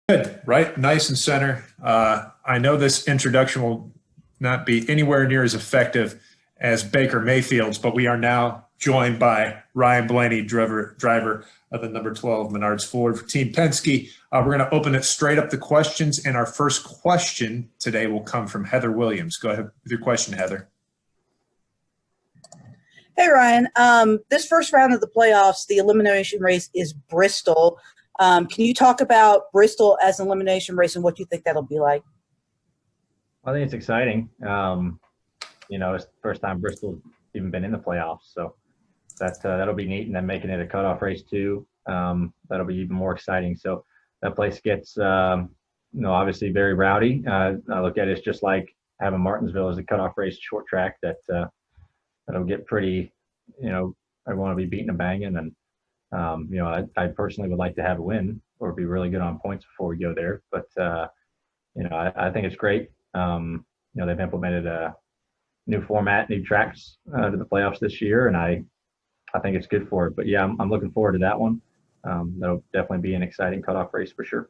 Good, right? Nice and center. I know this introduction will not be anywhere near as effective as Baker Mayfield's, but we are now joined by Ryan Blaney, driver of the number 12 Menards Ford for Team Penske. We're going to open it straight up to questions, and our first question today will come from Heather Williams. Go ahead with your question, Heather. Hey, Ryan. This first round of the playoffs, the elimination race is Bristol. Can you talk about Bristol as an elimination race and what you think that'll be like? I think it's exciting. It's the first time Bristol's even been in the playoffs, so that'll be neat. And then making it a cutoff race too, that'll be even more exciting. So that place gets, obviously very rowdy. I look at it as just like having Martinsville as a cutoff race, short track that'll get pretty. I want to be beating and banging, and I personally would like to have a win or be really good on points before we go there. But I think it's great. They've implemented a new format, new tracks to the playoffs this year, and I think it's good for it. But yeah, I'm looking forward to that one. That'll definitely be an exciting cutoff race for sure.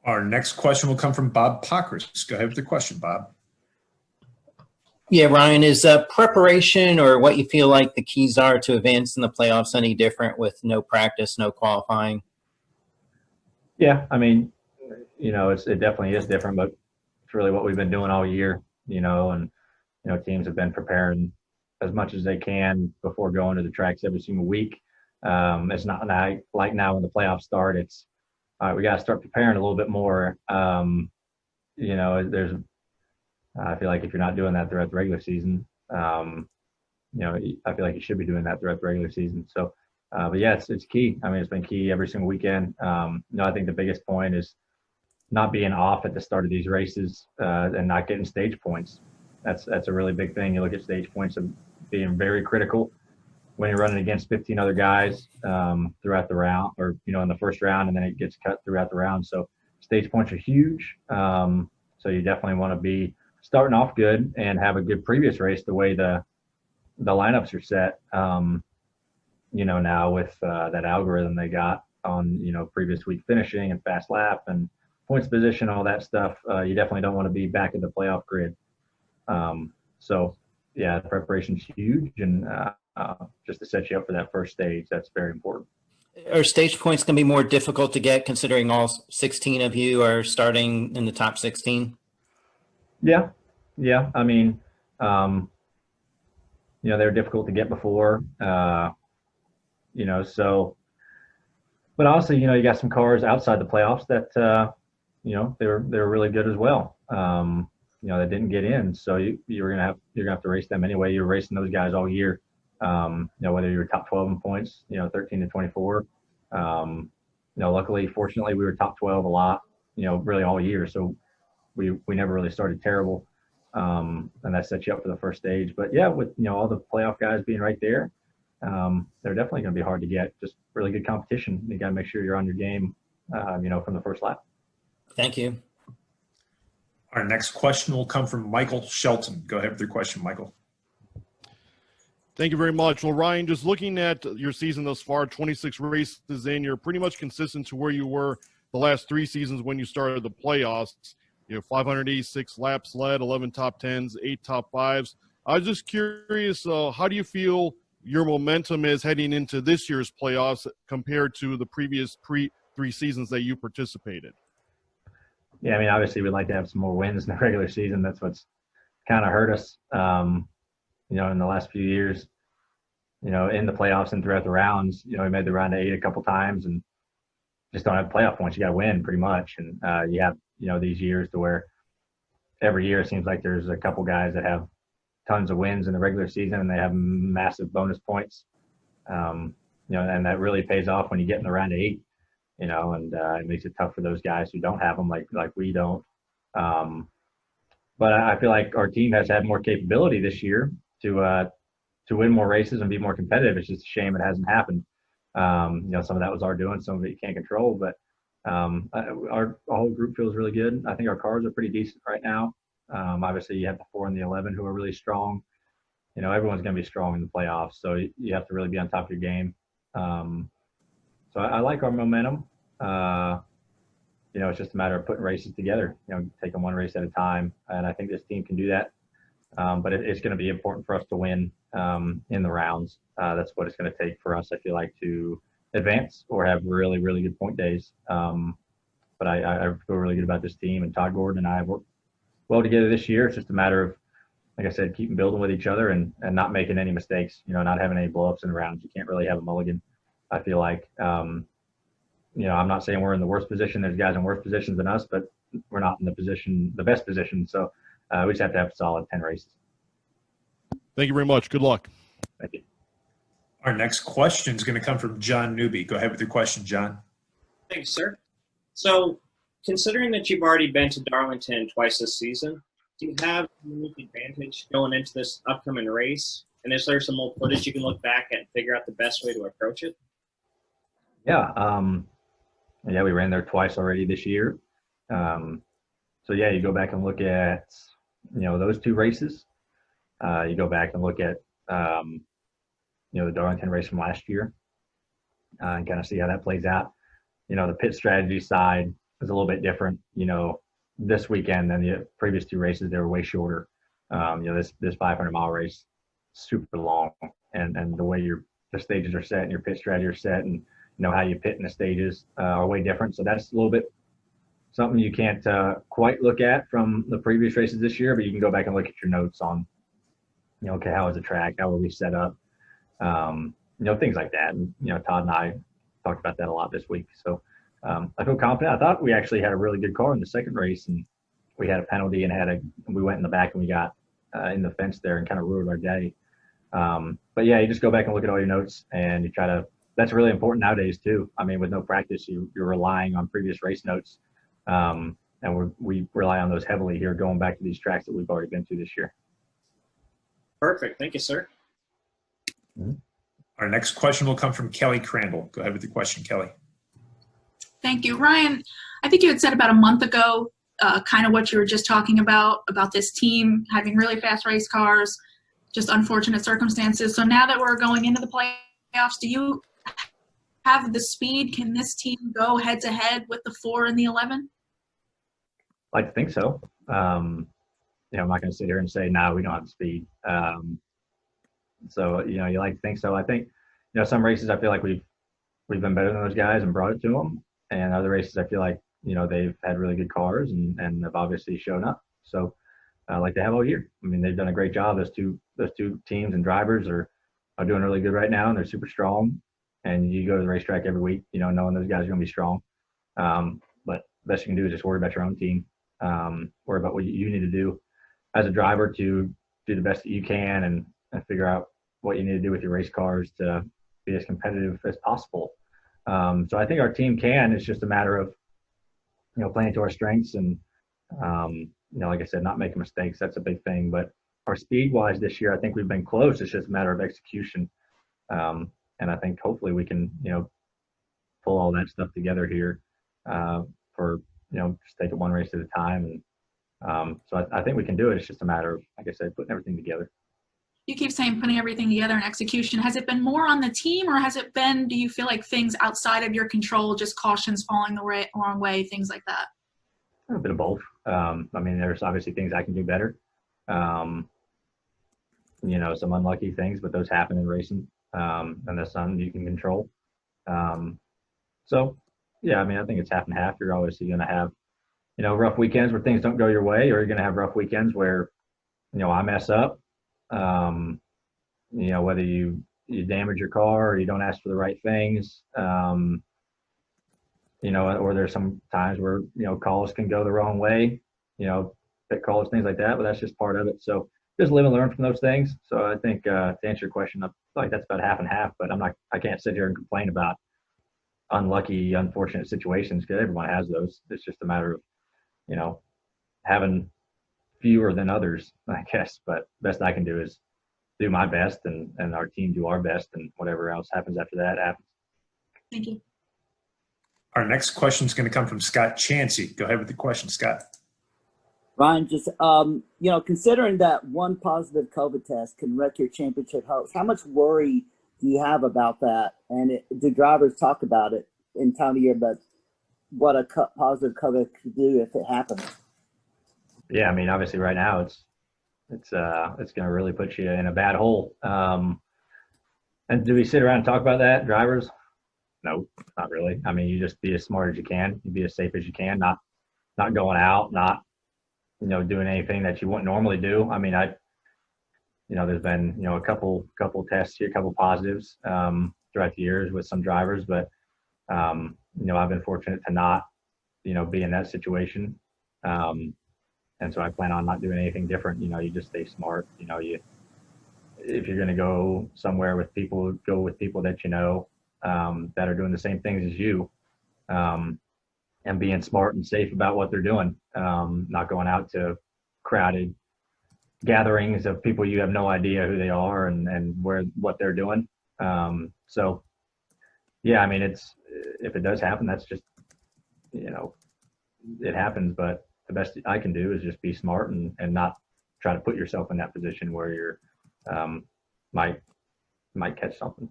Our next question will come from Bob Pockris. Go ahead with the question, Bob. Yeah, Ryan, is preparation or what you feel like the keys are to advance in the playoffs any different with no practice, no qualifying? Yeah, I mean, it definitely is different, but it's really what we've been doing all year, and teams have been preparing as much as they can before going to the tracks every single week. It's not like now when the playoffs start, it's all right, we got to start preparing a little bit more. I feel like if you're not doing that throughout the regular season, I feel like you should be doing that throughout the regular season. So, but yeah, it's key. I mean, it's been key every single weekend. I think the biggest point is not being off at the start of these races and not getting stage points. That's a really big thing. You look at stage points of being very critical when you're running against 15 other guys throughout the round, or in the first round, and then it gets cut throughout the round. So stage points are huge. So you definitely want to be starting off good and have a good previous race the way the lineups are set. Now with that algorithm they got on previous week finishing and fast lap and points position, all that stuff, you definitely don't want to be back in the playoff grid. So yeah, preparation's huge, and just to set you up for that first stage, that's very important. Are stage points going to be more difficult to get considering all 16 of you are starting in the top 16? Yeah. I mean, they were difficult to get before, so, but also, you got some cars outside the playoffs that, they were really good as well. That didn't get in. So you're going to have to race them anyway. You're racing those guys all year. Whether you're top 12 in points, 13 to 24. Luckily, fortunately, we were top 12 a lot, really all year. So we never really started terrible. And that sets you up for the first stage. But yeah, with all the playoff guys being right there, they're definitely going to be hard to get. Just really good competition. You got to make sure you're on your game, from the first lap. Thank you. Our next question will come from Michael Shelton. Go ahead with your question, Michael. Thank you very much. Well, Ryan, just looking at your season thus far, 26 races in, you're pretty much consistent to where you were the last 3 seasons when you started the playoffs. 586 laps led, 11 top 10s, 8 top 5s. I was just curious, how do you feel your momentum is heading into this year's playoffs compared to the previous 3 seasons that you participated? Yeah, I mean, obviously we'd like to have some more wins in the regular season. That's what's kind of hurt us, in the last few years, in the playoffs and throughout the rounds. We made the round to 8 a couple times and just don't have playoff points. You got to win pretty much. And you have, these years to where every year it seems like there's a couple guys that have tons of wins in the regular season and they have massive bonus points. And that really pays off when you get in the round of 8. And it makes it tough for those guys who don't have them like we don't. But I feel like our team has had more capability this year to win more races and be more competitive. It's just a shame it hasn't happened. Some of that was our doing, some of it you can't control. But our whole group feels really good. I think our cars are pretty decent right now. Obviously, you have the 4 and the 11 who are really strong. Everyone's going to be strong in the playoffs, so you have to really be on top of your game. So I like our momentum. It's just a matter of putting races together, taking one race at a time. And I think this team can do that. But it's going to be important for us to win in the rounds. That's what it's going to take for us, I feel like, to advance or have really, really good point days. But I feel really good about this team, and Todd Gordon and I have worked well together this year. It's just a matter of, like I said, keeping building with each other and not making any mistakes, not having any blowups in the rounds. You can't really have a mulligan, I feel like. I'm not saying we're in the worst position. There's guys in worse positions than us, but we're not in the best position. So we just have to have solid 10 races. Thank you very much. Good luck. Thank you. Our next question is going to come from John Newby. Go ahead with your question, John. Thanks, sir. So, considering that you've already been to Darlington twice this season, do you have a unique advantage going into this upcoming race? And is there some old footage you can look back at and figure out the best way to approach it? Yeah. We ran there twice already this year. You go back and look at, those two races. You go back and look at, the Darlington race from last year and kind of see how that plays out. The pit strategy side is a little bit different, this weekend than the previous two races. They were way shorter. This 500-mile race, super long, and the way the stages are set and your pit strategy are set, and how you pit in the stages are way different. So that's a little bit something you can't quite look at from the previous races this year, but you can go back and look at your notes on, okay, how was the track? How were we set up? Things like that. And, Todd and I talked about that a lot this week. So I feel confident. I thought we actually had a really good car in the second race, and we had a penalty and we went in the back and we got in the fence there and kind of ruined our day. You just go back and look at all your notes and you try to, that's really important nowadays too. I mean, with no practice, you're relying on previous race notes. And we rely on those heavily here going back to these tracks that we've already been to this year. Perfect. Thank you, sir. Mm-hmm. Our next question will come from Kelly Crandall. Go ahead with your question, Kelly. Thank you. Ryan, I think you had said about a month ago, kind of what you were just talking about this team having really fast race cars, just unfortunate circumstances. So now that we're going into the playoffs, do you have the speed? Can this team go head to head with the 4 and the 11? I like to think so. I'm not going to sit here and say, no, we don't have the speed. You like to think so. I think, some races I feel like we've been better than those guys and brought it to them. And other races I feel like, they've had really good cars and have obviously shown up. So like they have all year. I mean, they've done a great job. Those two teams and drivers are doing really good right now, and they're super strong. And you go to the racetrack every week, knowing those guys are going to be strong. But the best you can do is just worry about your own team, worry about what you need to do as a driver to do the best that you can and figure out what you need to do with your race cars to be as competitive as possible. So I think our team can. It's just a matter of, playing to our strengths and, like I said, not making mistakes. That's a big thing. But our speed-wise this year, I think we've been close. It's just a matter of execution. And I think hopefully we can, pull all that stuff together here for, just take it one race at a time. And so I think we can do it. It's just a matter of, like I said, putting everything together. You keep saying putting everything together in execution. Has it been more on the team, or has it been, do you feel like things outside of your control, just cautions falling the wrong way, things like that? A bit of both. There's obviously things I can do better. Some unlucky things, but those happen in racing. And that's something you can control. I think it's half and half. You're obviously going to have, rough weekends where things don't go your way, or you're going to have rough weekends where, I mess up. Whether you damage your car or you don't ask for the right things, or there's some times where, calls can go the wrong way, pit calls, things like that, but that's just part of it. So just live and learn from those things. So I think, to answer your question, I feel like that's about half and half, but I can't sit here and complain about unlucky, unfortunate situations, because everyone has those. It's just a matter of, having fewer than others, I guess. But best I can do is do my best and our team do our best, and whatever else happens after that happens. Thank you. Our next question is going to come from Scott Chansey. Go ahead with the question, Scott. Ryan, just, considering that one positive COVID test can wreck your championship hopes, how much worry do you have about that? And do drivers talk about it in time of year, but what a positive COVID could do if it happens. Yeah, I mean, obviously right now it's going to really put you in a bad hole. And do we sit around and talk about that, drivers? No, not really. I mean, you just be as smart as you can, you be as safe as you can, not going out, not doing anything that you wouldn't normally do. I mean, there's been a couple tests here, a couple positives throughout the years with some drivers, but I've been fortunate to not be in that situation. And so I plan on not doing anything different. You just stay smart. If you're going to go somewhere with people, go with people that that are doing the same things as you, and being smart and safe about what they're doing. Not going out to crowded gatherings of people you have no idea who they are and what they're doing. So yeah, I mean, if it does happen, that's just it happens. But the best I can do is just be smart and not try to put yourself in that position where you're might catch something.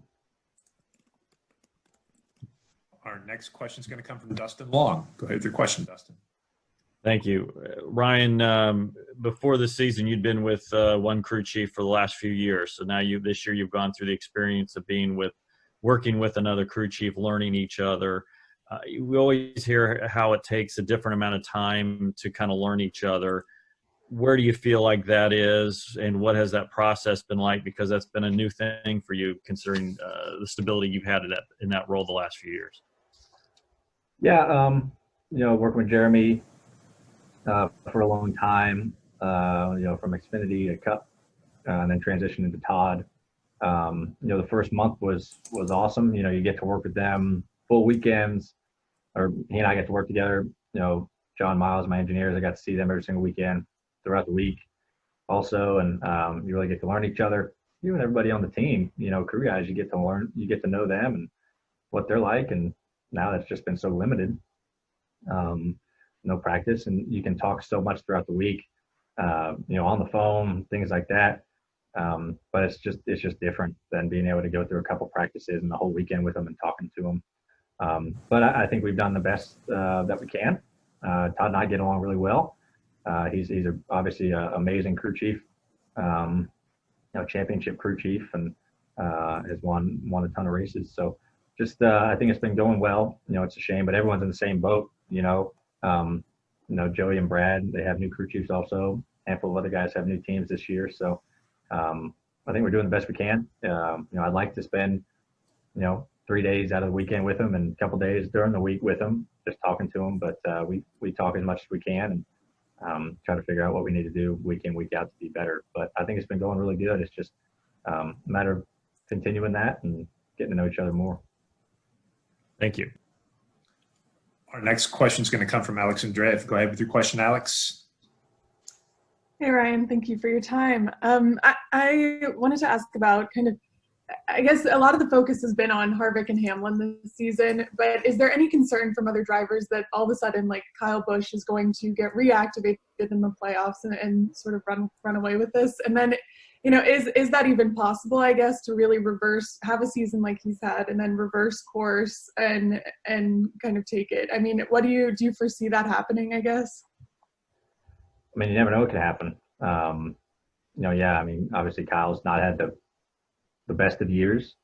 Our next question is going to come from Dustin Long. Go ahead with your question, Dustin. Thank you. Ryan, before the season, you'd been with one crew chief for the last few years. So now this year you've gone through the experience of working with another crew chief, learning each other. We always hear how it takes a different amount of time to kind of learn each other. Where do you feel like that is, and what has that process been like? Because that's been a new thing for you, considering the stability you've had in that role the last few years. Yeah, working with Jeremy for a long time, from Xfinity to Cup, and then transitioning to Todd. The first month was awesome. You get to work with them full weekends, or he and I get to work together. John Miles, my engineers, I got to see them every single weekend throughout the week also. And you really get to learn each other. You and everybody on the team, crew guys, you get to know them and what they're like. And now that's just been so limited. No practice, and you can talk so much throughout the week, on the phone, things like that. But it's just different than being able to go through a couple practices and the whole weekend with them and talking to them. But I think we've done the best that we can. Todd and I get along really well. He's obviously an amazing crew chief, championship crew chief, and has won a ton of races. So just I think it's been going well. It's a shame, but everyone's in the same boat. Joey and Brad, they have new crew chiefs also. A handful of other guys have new teams this year. So I think we're doing the best we can. I'd like to spend 3 days out of the weekend with them and a couple days during the week with them, just talking to them. But we talk as much as we can and try to figure out what we need to do week in, week out to be better. But I think it's been going really good. It's just a matter of continuing that and getting to know each other more. Thank you. Our next question is going to come from Alex Andreev. Go ahead with your question, Alex. Hey, Ryan. Thank you for your time. I wanted to ask about I guess a lot of the focus has been on Harvick and Hamlin this season, but is there any concern from other drivers that all of a sudden, like Kyle Busch is going to get reactivated in the playoffs and sort of run away with this? And then, is that even possible, I guess, to really have a season like he's had and then reverse course and kind of take it? I mean, do you foresee that happening, I guess? I mean, you never know what could happen. Yeah, I mean, obviously Kyle's not had the best of years,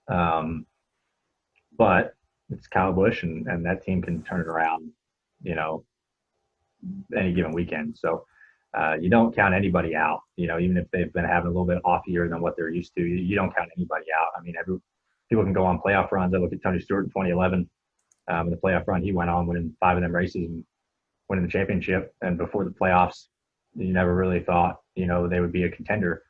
but it's Kyle Busch and that team can turn it around, any given weekend. So you don't count anybody out, even if they've been having a little bit off year than what they're used to, you don't count anybody out. I mean, people can go on playoff runs. I look at Tony Stewart in 2011, in the playoff run, he went on winning 5 of them races and winning the championship. And before the playoffs, you never really thought, they would be a contender.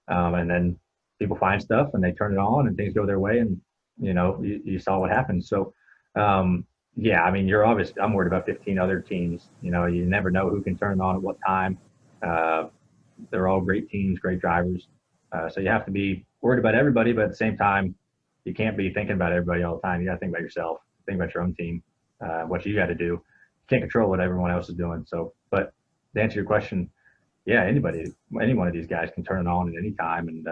And then people find stuff and they turn it on and things go their way, and you saw what happened. So yeah, I mean, I'm worried about 15 other teams. You never know who can turn it on at what time. They're all great teams, great drivers. So you have to be worried about everybody, but at the same time, you can't be thinking about everybody all the time. You got to think about yourself, think about your own team, what you got to do. You can't control what everyone else is doing. So, but to answer your question, yeah, any one of these guys can turn it on at any time, and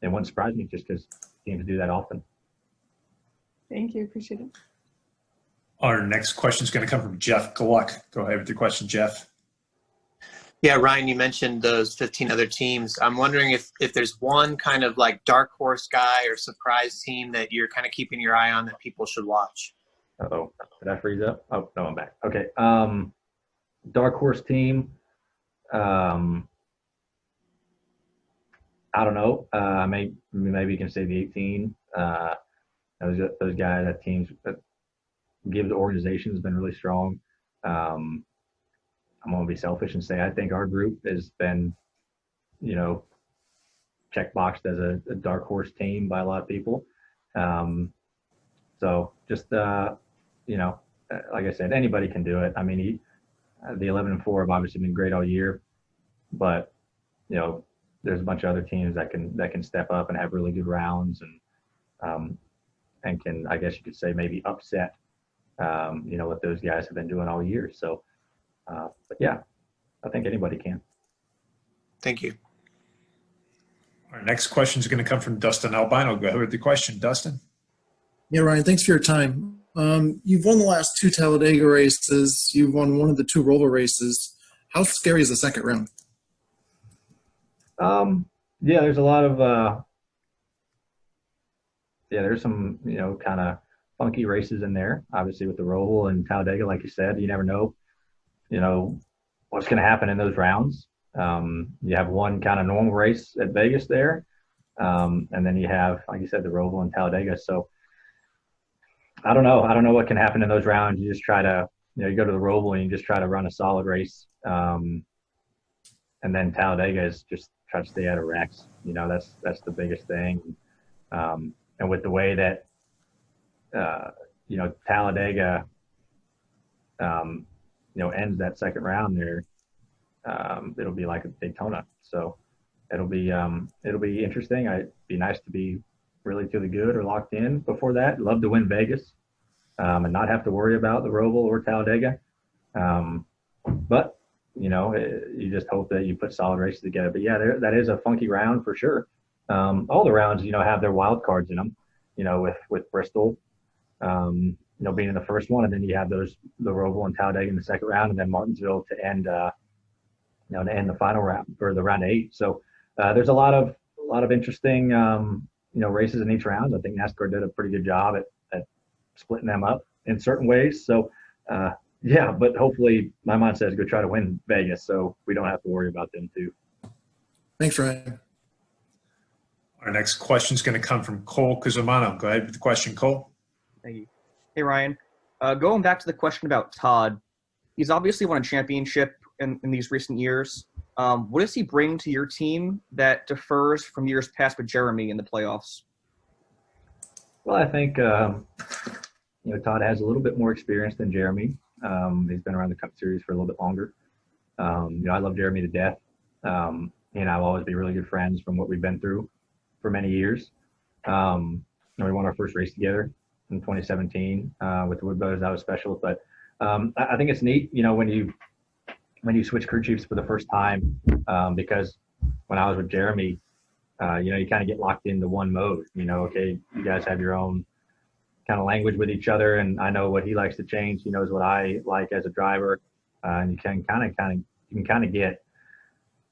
it wouldn't surprise me just because teams do that often. Thank you. Appreciate it. Our next question is going to come from Jeff Gluck. Go ahead with your question, Jeff. Yeah, Ryan, you mentioned those 15 other teams. I'm wondering if there's one kind of like dark horse guy or surprise team that you're kind of keeping your eye on that people should watch. Uh-oh, did I freeze up? Oh, no, I'm back. Okay. Dark horse team. I don't know. Maybe you can say the 18. Those guys, that teams that give the organization has been really strong. I'm going to be selfish and say I think our group has been, checkboxed as a dark horse team by a lot of people. So just, like I said, anybody can do it. I mean, the 11-4 have obviously been great all year, but, there's a bunch of other teams that can step up and have really good rounds and can, I guess you could say, maybe upset, what those guys have been doing all year. So, but yeah, I think anybody can. Thank you. Our next question is going to come from Dustin Albino. Go ahead with the question, Dustin. Yeah, Ryan, thanks for your time. You've won the last 2 Talladega races. You've won one of the 2 roller races. How scary is the second round? Yeah, there's a lot of, there's some, kind of funky races in there, obviously with the Roval and Talladega, like you said. You never know, what's going to happen in those rounds. You have one kind of normal race at Vegas there. And then you have, like you said, the Roval and Talladega. So I don't know. I don't know what can happen in those rounds. You just try to, you go to the Roval and you just try to run a solid race. And then Talladega is just try to stay out of wrecks. That's the biggest thing. And with the way that, Talladega, ends that second round there, it'll be like a Daytona. So it'll be interesting. It'd be nice to be really to the good or locked in before that. Love to win Vegas, and not have to worry about the Roval or Talladega. But you just hope that you put solid races together. But yeah, that is a funky round for sure. All the rounds, have their wild cards in them, with Bristol, being in the first one, and then you have the Roval and Talladega in the second round, and then Martinsville to end, to end the final round or the round 8. So there's a lot of interesting, races in each round. I think NASCAR did a pretty good job at splitting them up in certain ways. So yeah, but hopefully my mind says go try to win Vegas, so we don't have to worry about them too. Thanks, Ryan. Our next question is going to come from Cole Cusimano. Go ahead with the question, Cole. Thank you. Hey, Ryan. Going back to the question about Todd, he's obviously won a championship in these recent years. What does he bring to your team that differs from years past with Jeremy in the playoffs? Well, I think, Todd has a little bit more experience than Jeremy. He's been around the Cup Series for a little bit longer. I love Jeremy to death. He and I will always be really good friends from what we've been through for many years. We won our first race together in 2017 with the Wood Brothers. That was special. But I think it's neat, when you switch crew chiefs for the first time, because when I was with Jeremy, you kind of get locked into one mode. Okay, you guys have your own kind of language with each other, and I know what he likes to change. He knows what I like as a driver, and you can kind of get,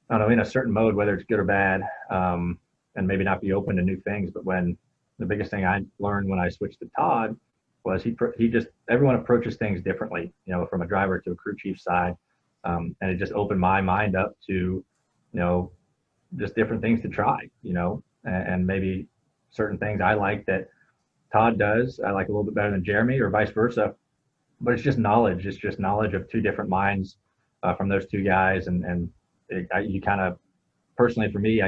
I don't know, in a certain mode, whether it's good or bad, and maybe not be open to new things. But when the biggest thing I learned when I switched to Todd was everyone approaches things differently, from a driver to a crew chief side, and it just opened my mind up to, just different things to try, and maybe certain things I like that Todd does, I like a little bit better than Jeremy, or vice versa. But it's just knowledge. It's just knowledge of 2 different minds from those 2 guys, and you kind of, personally for me,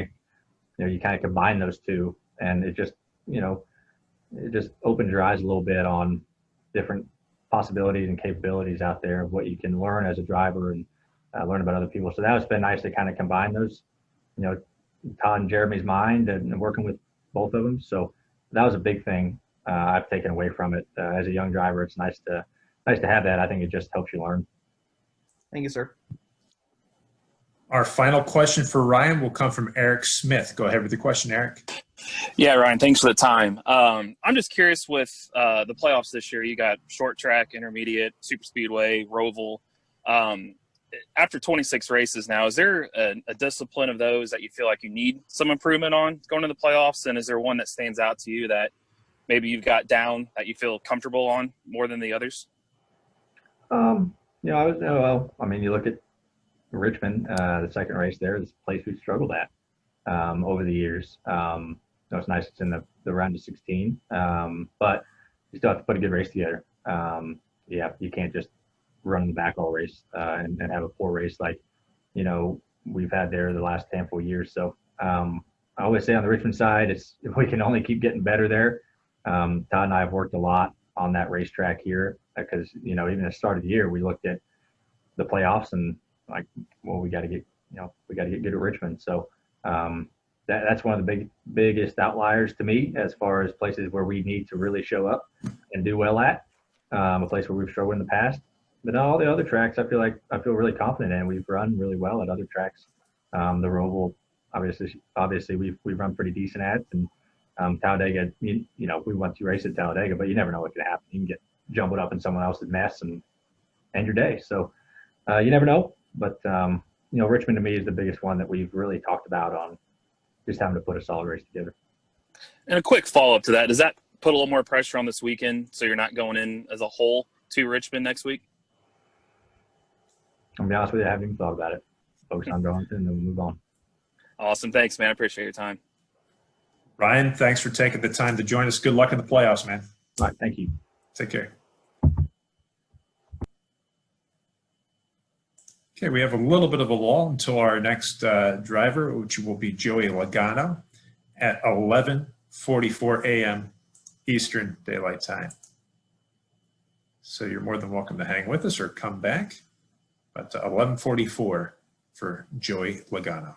you kind of combine those 2, and it just, it just opens your eyes a little bit on different possibilities and capabilities out there of what you can learn as a driver and learn about other people. So that has been nice to kind of combine those, Todd and Jeremy's mind and working with both of them. So that was a big thing I've taken away from it. As a young driver, it's nice to have that. I think it just helps you learn. Thank you, sir. Our final question for Ryan will come from Eric Smith. Go ahead with the question, Eric. Yeah, Ryan, thanks for the time. I'm just curious with the playoffs this year. You got short track, intermediate, super speedway, Roval. After 26 races now, is there a discipline of those that you feel like you need some improvement on going to the playoffs? And is there one that stands out to you that maybe you've got down that you feel comfortable on more than the others? I mean, you look at Richmond, the second race there, is a place we've struggled at over the years. It's nice it's in the round of 16, but you still have to put a good race together. You can't just run the back all race and have a poor race like, we've had there the last handful of years. So I always say on the Richmond side, we can only keep getting better there. Todd and I have worked a lot on that racetrack here because, even at the start of the year, we looked at the playoffs and like, well, we got to get good at Richmond. So that's one of the biggest outliers to me as far as places where we need to really show up and do well at, a place where we've struggled in the past. But all the other tracks, I feel really confident in. We've run really well at other tracks. The Roval, obviously we've run pretty decent at, and Talladega, we won 2 races at Talladega, but you never know what can happen. You can get jumbled up in someone else's mess and end your day. So you never know. But Richmond to me is the biggest one that we've really talked about on just having to put a solid race together. And a quick follow-up to that, does that put a little more pressure on this weekend so you're not going in as a whole to Richmond next week? I'll be honest with you, I haven't even thought about it. Focus on Darlington and then we'll move on. Awesome. Thanks, man. I appreciate your time. Ryan, thanks for taking the time to join us. Good luck in the playoffs, man. All right. Thank you. Take care. Okay, we have a little bit of a lull until our next driver, which will be Joey Logano at 11:44 a.m. Eastern Daylight Time. So you're more than welcome to hang with us or come back. But 11:44 for Joey Logano.